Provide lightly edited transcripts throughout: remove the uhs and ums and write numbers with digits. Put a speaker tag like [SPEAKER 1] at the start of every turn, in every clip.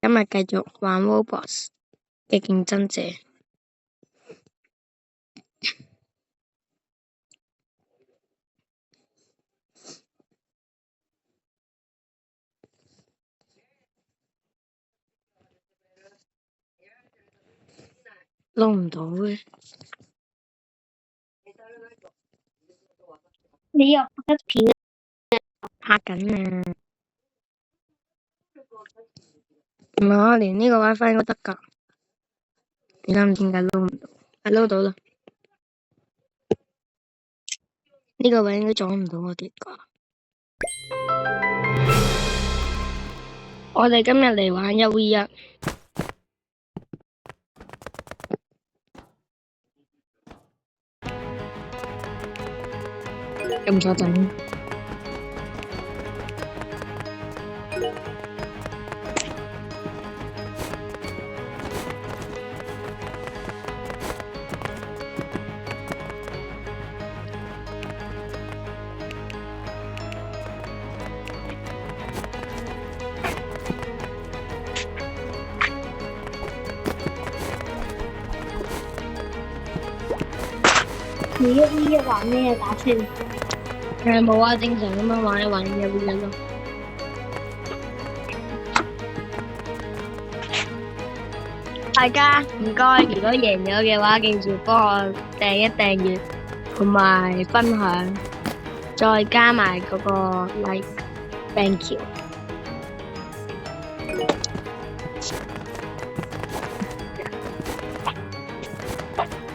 [SPEAKER 1] 今日繼續玩 Roblox 嘅競爭者。撈唔到嘅。
[SPEAKER 2] 你又拍片？
[SPEAKER 1] 拍緊啊！唔係啊，連呢個 WiFi 都得㗎。你諗唔點解撈唔到？撈到啦！呢個位應該阻唔到我哋㗎。我哋今日嚟玩1v1。咁坐陣。
[SPEAKER 2] 你1v1玩咩啊？打車？
[SPEAKER 1] 冇啊，正常咁樣玩一玩1v1咯。大家唔該，如果贏咗嘅話，記住幫我訂一訂閱同埋分享，再加埋嗰個 like。Thank you。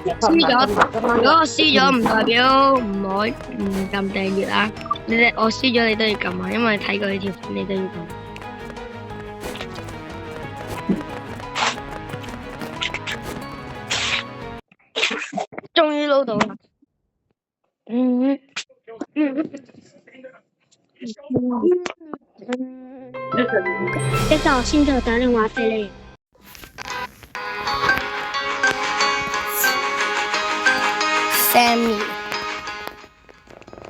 [SPEAKER 1] 輸咗，如果我輸咗唔代表唔撳訂閱啊！我輸咗你都要撳啊，因為睇過呢條片你都要撳。終於撈到啦！
[SPEAKER 2] 一陣我先再打電話俾你。
[SPEAKER 1] Sammy，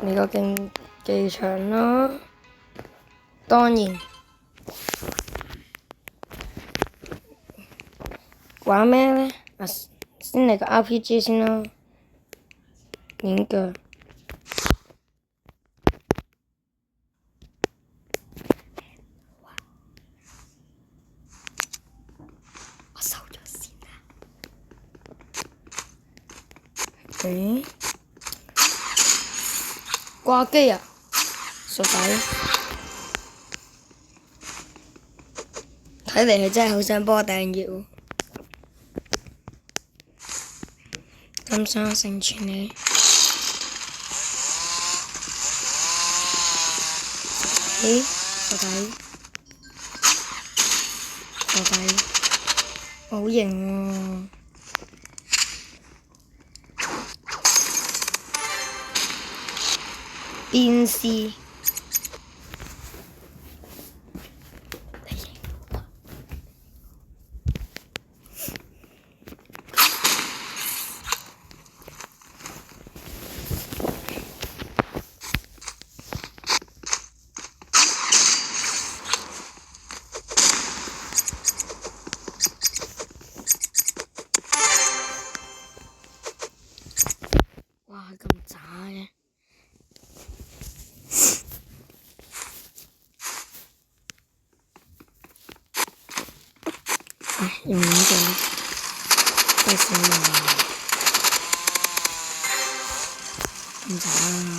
[SPEAKER 1] 你個競技場啦，當然玩咩呢？先嚟個 RPG 先啦，練腳。我收咗先啦。掛機啊！傻仔，睇嚟佢真係好想幫我訂閱喎。咁想我成全你。傻仔，好型喎！電視。哇，咁渣嘅！用呢個費事啦，咁渣啊！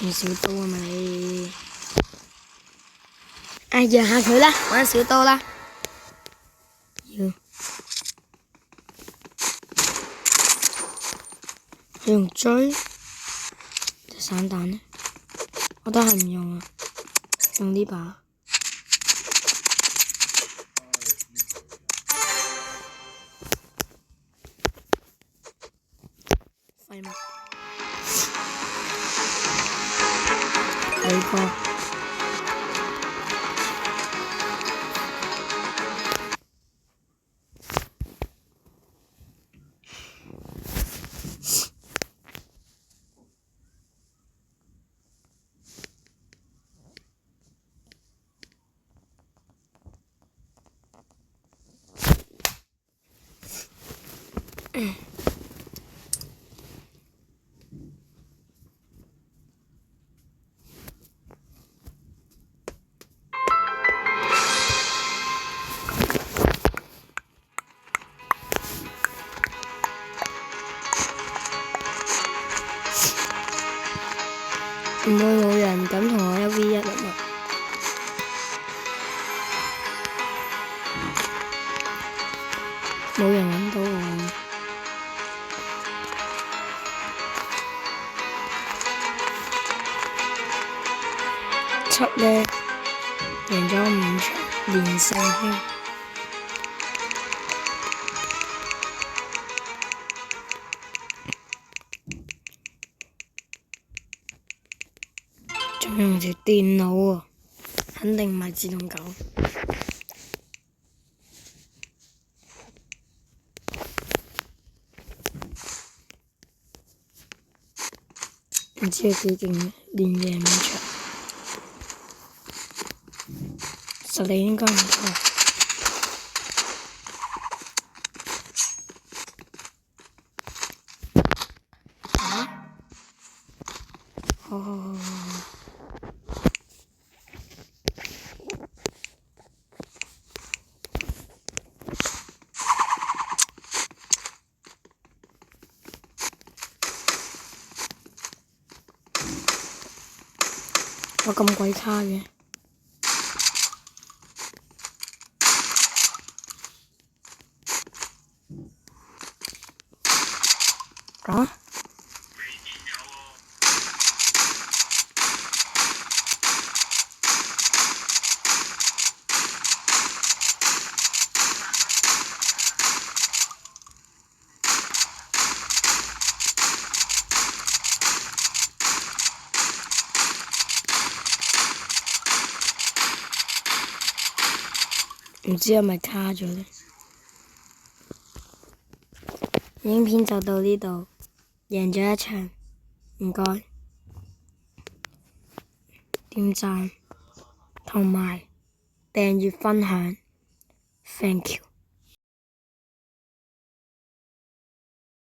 [SPEAKER 1] 用小刀啊嘛你！讓下佢啦，玩小刀啦。用錐，隻散彈呢？我都係唔用啊，用呢把。廢物。你個。唔會冇人敢同我1v1啊嘛！冇人揾到我。7呢，贏咗5場，連勝添。仲用條電腦喎，肯定唔係自動狗。唔知佢幾勁嘅，連贏5場，實力應該唔錯。好。我咁鬼差嘅，啊？唔知係咪卡咗呢？影片就到呢度，贏咗1場，唔該，點讚同埋訂閱分享，thank you。